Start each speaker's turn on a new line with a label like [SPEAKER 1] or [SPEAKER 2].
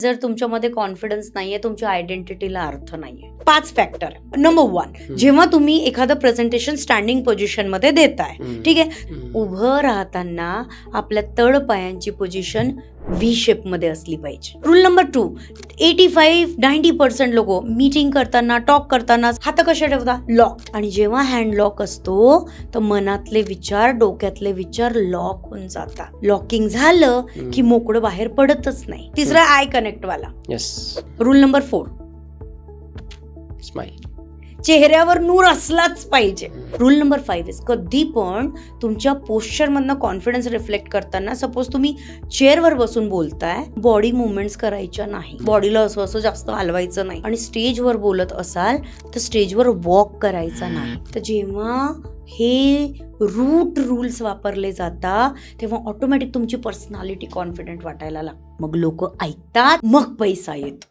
[SPEAKER 1] जर तुमच्यामध्ये कॉन्फिडन्स नाहीये, तुमच्या आयडेंटिटीला अर्थ नाहीये. 5 फॅक्टर. नंबर 1, जेव्हा तुम्ही एखादं प्रेझेंटेशन स्टँडिंग पोझिशन मध्ये देताय, ठीक आहे, उभं राहताना आपल्या तळ पायांची पोझिशन व्ही शेप मध्ये असली पाहिजे. रूल नंबर 2, 85-90% लोक मीटिंग करताना, टॉक करताना हात कशा ठेवता? लॉक. आणि जेव्हा हँड लॉक असतो तर मनातले विचार, डोक्यातले विचार लॉक होऊन जातात. लॉकिंग झालं की मोकळं बाहेर पडतच नाही. तिसरा आय कनेक्ट वाला. Rule number 4,
[SPEAKER 2] smile.
[SPEAKER 1] चेहऱ्यावर नूर असलाच पाहिजे. रूल नंबर 5 कधी पण तुमच्या पोश्चर मधनं कॉन्फिडन्स रिफ्लेक्ट करताना, सपोज तुम्ही चेअरवर बसून बोलताय, बॉडी मुवमेंट्स करायच्या नाही, बॉडीला असं असं जास्त हलवायचं नाही. आणि स्टेजवर बोलत असाल तर स्टेजवर वॉक करायचा नाही. तर जेव्हा हे रूट रूल्स वापरले जातात तेव्हा ऑटोमॅटिक तुमची पर्सनॅलिटी कॉन्फिडंट वाटायला लागते. मग लोक ऐकतात, मग पैसा येतो.